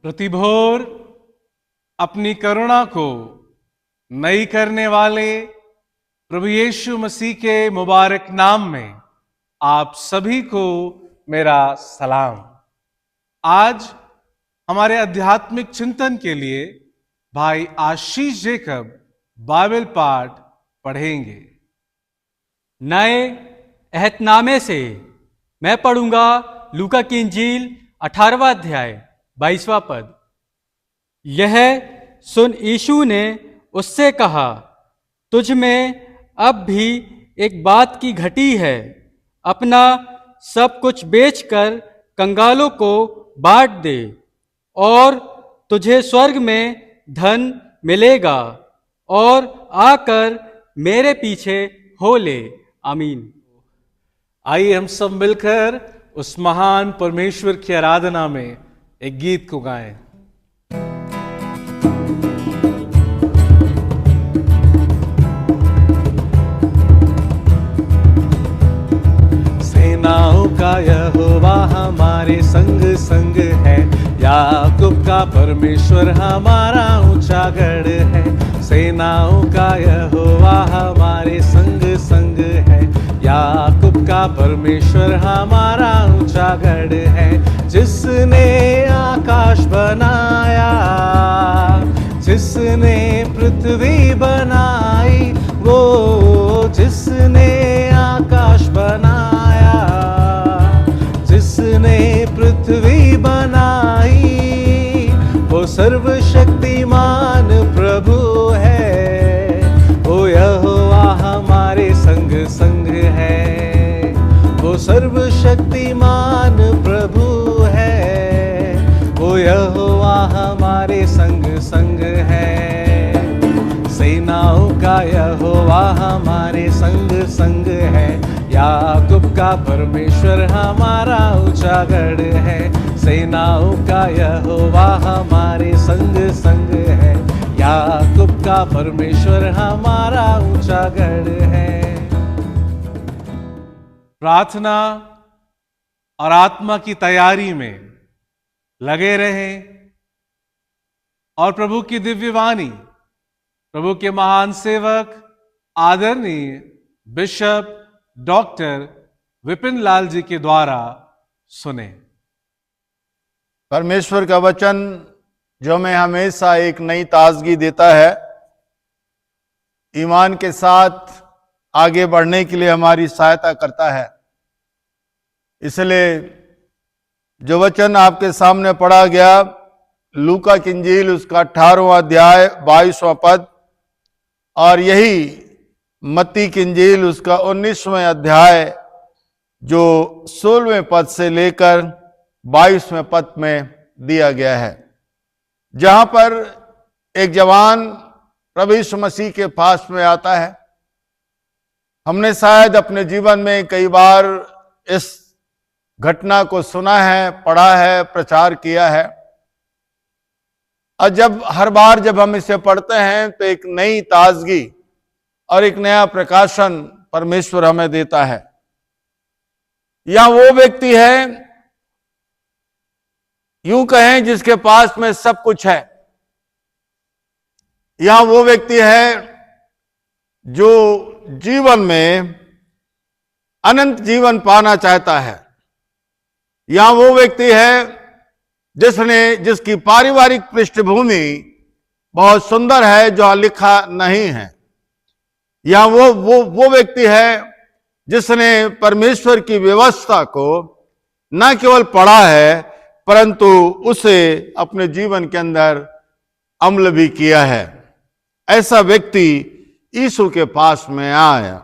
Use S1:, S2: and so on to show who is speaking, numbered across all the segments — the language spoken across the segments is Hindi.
S1: प्रतिभोर अपनी करुणा को नई करने वाले प्रभु यीशु मसीह के मुबारक नाम में आप सभी को मेरा सलाम। आज हमारे आध्यात्मिक चिंतन के लिए भाई आशीष जेकब बाइबल पाठ पढ़ेंगे।
S2: नए अहदनामे से मैं पढ़ूंगा लूका की इंजील 18वां अध्याय 22वां पद। यह सुन यीशु ने उससे कहा, तुझ में अब भी एक बात की घटी है। अपना सब कुछ बेचकर कंगालों को बांट दे और तुझे स्वर्ग में धन मिलेगा, और आकर मेरे पीछे हो ले। आमीन।
S1: आइए हम सब मिलकर उस महान परमेश्वर की आराधना में एक गीत को गाएं। सेनाओं का यहोवा हमारे संग संग है, याकूब का परमेश्वर हमारा ऊंचा गढ़ है। सेनाओं का यहोवा हमारे संग संग है, याकूब का परमेश्वर हमारा ऊंचा गढ़ है। जिसने आकाश बनाया, जिसने पृथ्वी बनाई, वो जिसने आकाश बनाया, जिसने पृथ्वी बनाई, वो सर्वशक्तिमान प्रभु है। वो यहोवा हमारे संग संग है, वो सर्वशक्तिमान प्रभु है। वो यहोवा हमारे संग संग है। सेनाओं का यहोवा हमारे संग संग है, याकूब का परमेश्वर हमारा ऊंचा गढ़ है। सेनाओं का यहोवा हमारे संग संग है, याकूब का परमेश्वर हमारा ऊंचा गढ़ है। प्रार्थना और आत्मा की तैयारी में लगे रहें और प्रभु की दिव्य वाणी प्रभु के महान सेवक आदरणीय बिशप डॉक्टर विपिन लाल जी के द्वारा सुने।
S3: परमेश्वर का वचन जो हमें हमेशा एक नई ताजगी देता है, ईमान के साथ आगे बढ़ने के लिए हमारी सहायता करता है। इसलिए जो वचन आपके सामने पढ़ा गया, लूका की इंजील उसका 18वां अध्याय 22वां पद, और यही मत्ती की इंजील उसका 19वां अध्याय जो 16वें पद से लेकर 22वें पद में दिया गया है, जहां पर एक जवान प्रभु यीशु मसीह के पास में आता है। हमने शायद अपने जीवन में कई बार इस घटना को सुना है, पढ़ा है, प्रचार किया है, और जब हर बार जब हम इसे पढ़ते हैं तो एक नई ताजगी और एक नया प्रकाशन परमेश्वर हमें देता है। यह वो व्यक्ति है, यूं कहें, जिसके पास में सब कुछ है। यह वो व्यक्ति है जो जीवन में अनंत जीवन पाना चाहता है। यह वो व्यक्ति है जिसकी पारिवारिक पृष्ठभूमि बहुत सुंदर है, जो लिखा नहीं है। यह वो व्यक्ति है जिसने परमेश्वर की व्यवस्था को न केवल पढ़ा है, परंतु उसे अपने जीवन के अंदर अमल भी किया है। ऐसा व्यक्ति यीशु के पास में आया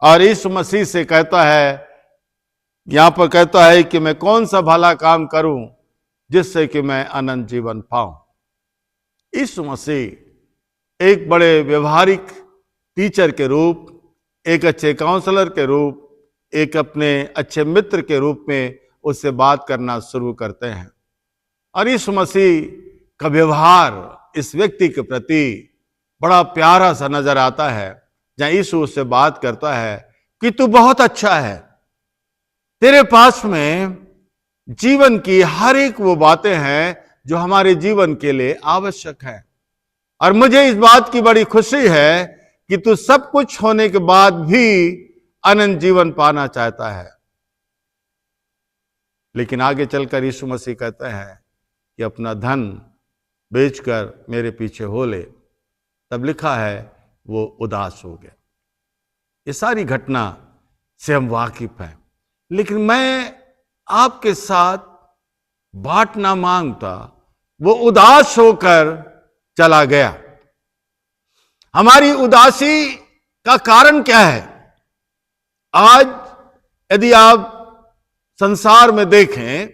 S3: और यीशु मसीह से कहता है, यहां पर कहता है कि मैं कौन सा भला काम करूं जिससे कि मैं अनंत जीवन पाऊं। यीशु मसीह एक बड़े व्यवहारिक टीचर के रूप, एक अच्छे काउंसलर के रूप, एक अपने अच्छे मित्र के रूप में उससे बात करना शुरू करते हैं। और यीशु मसीह का व्यवहार इस व्यक्ति के प्रति बड़ा प्यारा सा नजर आता है, जहां यीशु उससे बात करता है कि तू बहुत अच्छा है, तेरे पास में जीवन की हर एक वो बातें हैं जो हमारे जीवन के लिए आवश्यक है। और मुझे इस बात की बड़ी खुशी है कि तू सब कुछ होने के बाद भी अनंत जीवन पाना चाहता है। लेकिन आगे चलकर यीशु मसीह कहते हैं कि अपना धन बेचकर मेरे पीछे हो ले। तब लिखा है वो उदास हो गया। ये सारी घटना से हम वाकिफ हैं, लेकिन मैं आपके साथ बांटना मांगता, वो उदास होकर चला गया। हमारी उदासी का कारण क्या है? आज यदि आप संसार में देखें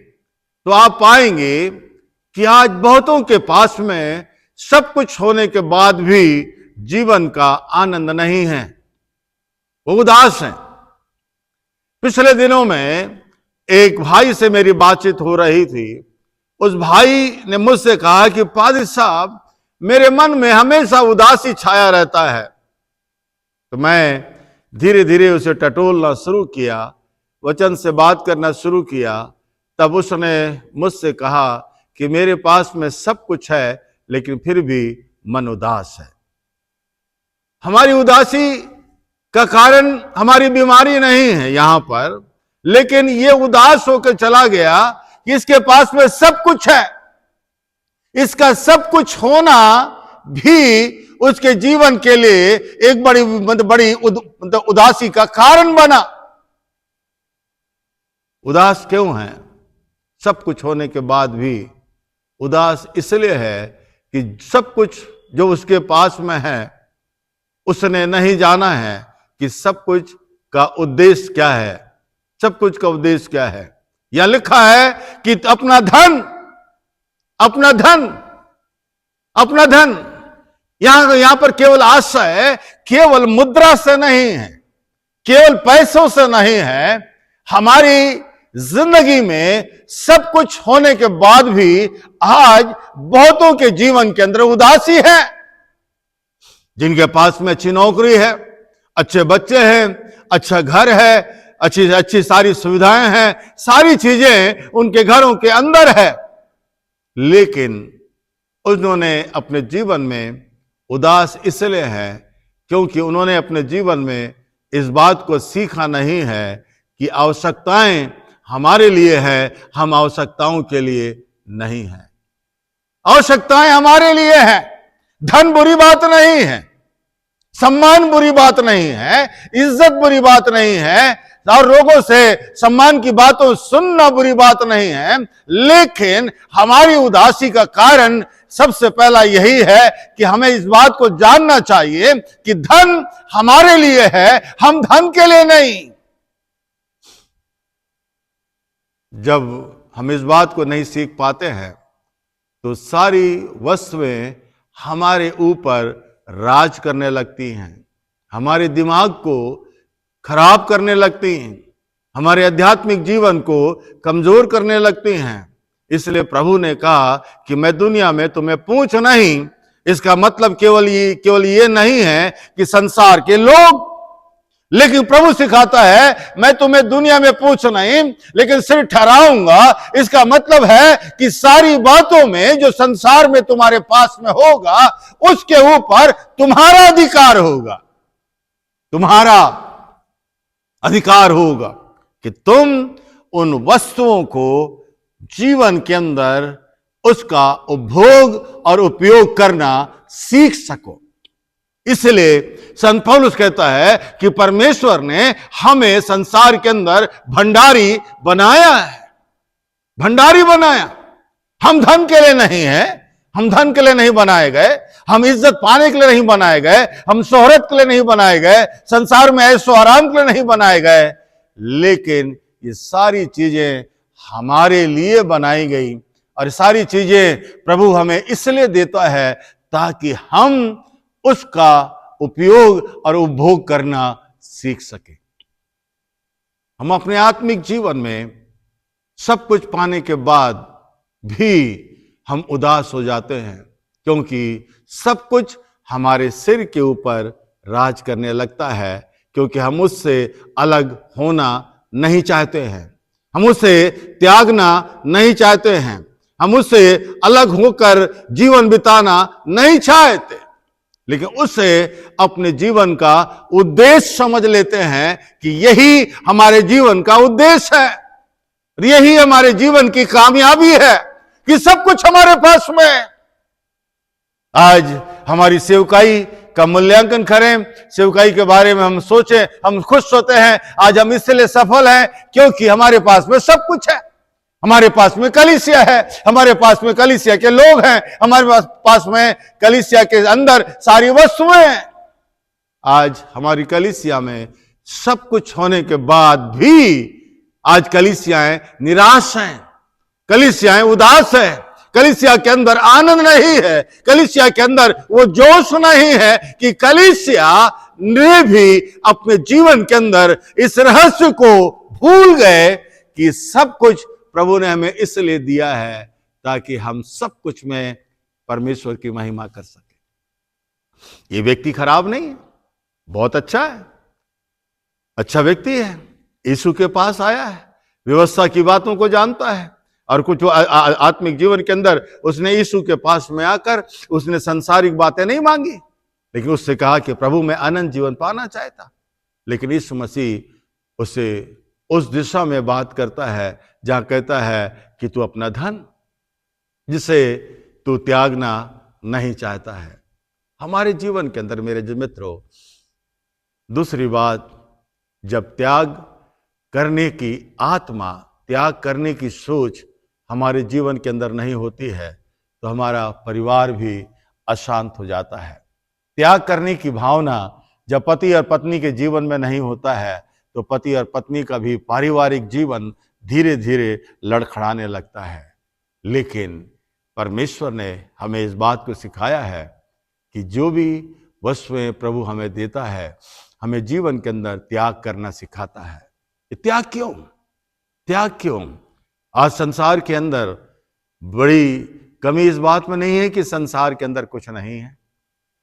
S3: तो आप पाएंगे कि आज बहुतों के पास में सब कुछ होने के बाद भी जीवन का आनंद नहीं है, वो उदास हैं। पिछले दिनों में एक भाई से मेरी बातचीत हो रही थी। उस भाई ने मुझसे कहा कि पादरी साहब, मेरे मन में हमेशा उदासी छाया रहता है। तो मैं धीरे धीरे उसे टटोलना शुरू किया, वचन से बात करना शुरू किया। तब उसने मुझसे कहा कि मेरे पास में सब कुछ है, लेकिन फिर भी मन उदास है। हमारी उदासी का कारण हमारी बीमारी नहीं है यहां पर, लेकिन ये उदास होकर चला गया कि इसके पास में सब कुछ है। इसका सब कुछ होना भी उसके जीवन के लिए एक बड़ी उदासी का कारण बना। उदास क्यों है? सब कुछ होने के बाद भी उदास इसलिए है कि सब कुछ जो उसके पास में है, उसने नहीं जाना है कि सब कुछ का उद्देश्य क्या है। सब कुछ का उद्देश्य क्या है? यह लिखा है कि अपना धन, अपना धन, अपना धन। यहां पर केवल आशय केवल मुद्रा से नहीं है, केवल पैसों से नहीं है। हमारी जिंदगी में सब कुछ होने के बाद भी आज बहुतों के जीवन के अंदर उदासी है। जिनके पास में अच्छी नौकरी है, अच्छे बच्चे हैं, अच्छा घर है, अच्छी अच्छी सारी सुविधाएं हैं, सारी चीजें उनके घरों के अंदर है, लेकिन उन्होंने अपने जीवन में उदास इसलिए है क्योंकि उन्होंने अपने जीवन में इस बात को सीखा नहीं है कि आवश्यकताएं हमारे लिए है, हम आवश्यकताओं के लिए नहीं है। आवश्यकताएं हमारे लिए है। धन बुरी बात नहीं है, सम्मान बुरी बात नहीं है, इज्जत बुरी बात नहीं है, और लोगों से सम्मान की बातों सुनना बुरी बात नहीं है। लेकिन हमारी उदासी का कारण सबसे पहला यही है कि हमें इस बात को जानना चाहिए कि धन हमारे लिए है, हम धन के लिए नहीं। जब हम इस बात को नहीं सीख पाते हैं तो सारी वस्तुएं हमारे ऊपर राज करने लगती हैं, हमारे दिमाग को खराब करने लगती हैं, हमारे आध्यात्मिक जीवन को कमजोर करने लगती हैं। इसलिए प्रभु ने कहा कि मैं दुनिया में तुम्हें पूछ नहीं। इसका मतलब केवल ये नहीं है कि संसार के लोग, लेकिन प्रभु सिखाता है मैं तुम्हें दुनिया में पूछ नहीं, लेकिन सिर ठहराऊंगा। इसका मतलब है कि सारी बातों में जो संसार में तुम्हारे पास में होगा, उसके ऊपर तुम्हारा अधिकार होगा, तुम्हारा अधिकार होगा कि तुम उन वस्तुओं को जीवन के अंदर उसका उपभोग और उपयोग करना सीख सको। इसलिए संत पौलुस कहता है कि परमेश्वर ने हमें संसार के अंदर भंडारी बनाया है, भंडारी बनाया। हम धन के लिए नहीं है, हम धन के लिए नहीं बनाए गए, हम इज्जत पाने के लिए नहीं बनाए गए, हम शोहरत के लिए नहीं बनाए गए, संसार में ऐशो आराम के लिए नहीं बनाए गए, लेकिन ये सारी चीजें हमारे लिए बनाई गई। और सारी चीजें प्रभु हमें इसलिए देता है ताकि हम उसका उपयोग और उपभोग करना सीख सके। हम अपने आत्मिक जीवन में सब कुछ पाने के बाद भी हम उदास हो जाते हैं, क्योंकि सब कुछ हमारे सिर के ऊपर राज करने लगता है, क्योंकि हम उससे अलग होना नहीं चाहते हैं, हम उसे त्यागना नहीं चाहते हैं, हम उससे अलग होकर जीवन बिताना नहीं चाहते, लेकिन उससे अपने जीवन का उद्देश्य समझ लेते हैं कि यही हमारे जीवन का उद्देश्य है, यही हमारे जीवन की कामयाबी है कि सब कुछ हमारे पास में है। आज हमारी सेवकाई का मूल्यांकन करें, सेवकाई के बारे में हम सोचें, हम खुश होते हैं। आज हम इसलिए सफल हैं क्योंकि हमारे पास में सब कुछ है। हमारे पास में कलीसिया है, हमारे पास में कलीसिया के लोग हैं, हमारे पास में कलीसिया के अंदर सारी वस्तुएं हैं। आज हमारी कलीसिया में सब कुछ होने के बाद भी आज कलीसियाएं निराश हैं, कलीसियाएं उदास है, कलीसिया के अंदर आनंद नहीं है, कलीसिया के अंदर वो जोश नहीं है कि कलीसिया ने भी अपने जीवन के अंदर इस रहस्य को भूल गए कि सब कुछ प्रभु ने हमें इसलिए दिया है ताकि हम सब कुछ में परमेश्वर की महिमा कर सके। ये व्यक्ति खराब नहीं है, बहुत अच्छा है, अच्छा व्यक्ति है, यीशु के पास आया है, व्यवस्था की बातों को जानता है और कुछ आत्मिक जीवन के अंदर उसने यीशु के पास में आकर उसने संसारिक बातें नहीं मांगी, लेकिन उससे कहा कि प्रभु मैं अनंत जीवन पाना चाहता। लेकिन यीशु मसीह उसे उस दिशा में बात करता है जहां कहता है कि तू अपना धन जिसे तू त्यागना नहीं चाहता है। हमारे जीवन के अंदर मेरे जो मित्रों, दूसरी बात, जब त्याग करने की आत्मा, त्याग करने की सोच हमारे जीवन के अंदर नहीं होती है तो हमारा परिवार भी अशांत हो जाता है। त्याग करने की भावना जब पति और पत्नी के जीवन में नहीं होता है तो पति और पत्नी का भी पारिवारिक जीवन धीरे धीरे लड़खड़ाने लगता है। लेकिन परमेश्वर ने हमें इस बात को सिखाया है कि जो भी वस्तुएं प्रभु हमें देता है, हमें जीवन के अंदर त्याग करना सिखाता है। त्याग क्यों? त्याग क्यों? आज संसार के अंदर बड़ी कमी इस बात में नहीं है कि संसार के अंदर कुछ नहीं है।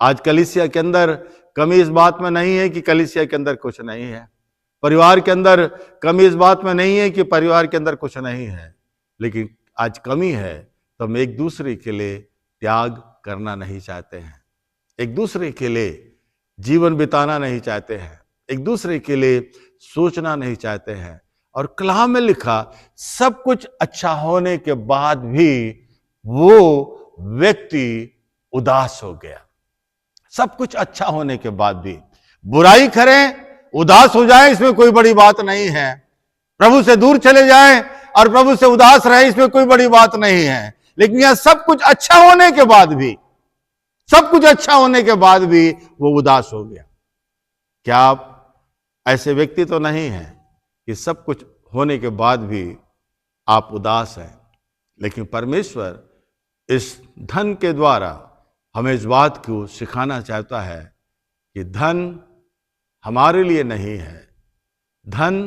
S3: आज कलीसिया के अंदर कमी इस बात में नहीं है कि कलीसिया के अंदर कुछ नहीं है। परिवार के अंदर कमी इस बात में नहीं है कि परिवार के अंदर कुछ नहीं है। लेकिन आज कमी है तो हम एक दूसरे के लिए त्याग करना नहीं चाहते हैं, एक दूसरे के लिए जीवन बिताना नहीं चाहते हैं, एक दूसरे के लिए सोचना नहीं चाहते हैं। और कलाम में लिखा, सब कुछ अच्छा होने के बाद भी वो व्यक्ति उदास हो गया। सब कुछ अच्छा होने के बाद भी बुराई करें, उदास हो जाए, इसमें कोई बड़ी बात नहीं है। प्रभु से दूर चले जाएं और प्रभु से उदास रहे, इसमें कोई बड़ी बात नहीं है। लेकिन यह सब कुछ अच्छा होने के बाद भी, सब कुछ अच्छा होने के बाद भी वो उदास हो गया। क्या आप ऐसे व्यक्ति तो नहीं हैं कि सब कुछ होने के बाद भी आप उदास हैं? लेकिन परमेश्वर इस धन के द्वारा हमें इस बात को सिखाना चाहता है कि धन हमारे लिए नहीं है, धन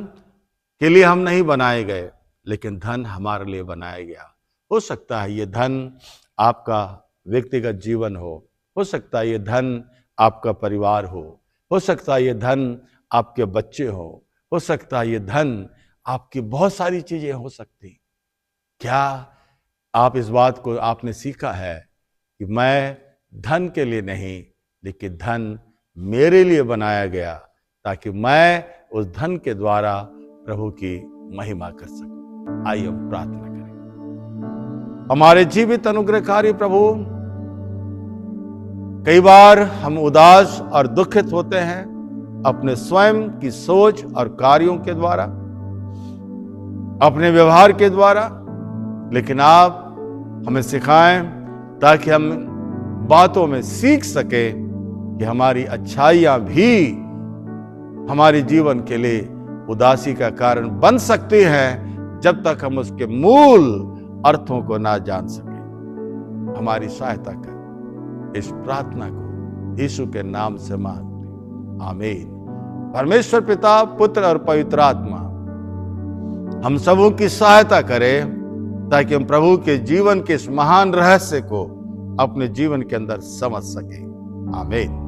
S3: के लिए हम नहीं बनाए गए, लेकिन धन हमारे लिए बनाया गया। हो सकता है ये धन आपका व्यक्तिगत जीवन हो सकता है ये धन आपका परिवार हो सकता है ये धन आपके बच्चे हो सकता है ये धन आपकी बहुत सारी चीजें हो सकती। क्या आप इस बात को आपने सीखा है कि मैं धन के लिए नहीं, लेकिन धन मेरे लिए बनाया गया ताकि मैं उस धन के द्वारा प्रभु की महिमा कर सकूं। आइए हम प्रार्थना करें। हमारे जीवित अनुग्रहकारी प्रभु, कई बार हम उदास और दुखित होते हैं अपने स्वयं की सोच और कार्यों के द्वारा, अपने व्यवहार के द्वारा, लेकिन आप हमें सिखाएं ताकि हम बातों में सीख सके कि हमारी अच्छाइयां भी हमारे जीवन के लिए उदासी का कारण बन सकती हैं जब तक हम उसके मूल अर्थों को ना जान सके। हमारी सहायता कर। इस प्रार्थना को यीशु के नाम से मांगते, आमीन। परमेश्वर पिता, पुत्र और पवित्र आत्मा हम सबों की सहायता करें ताकि हम प्रभु के जीवन के इस महान रहस्य को अपने जीवन के अंदर समझ सकें। आमीन।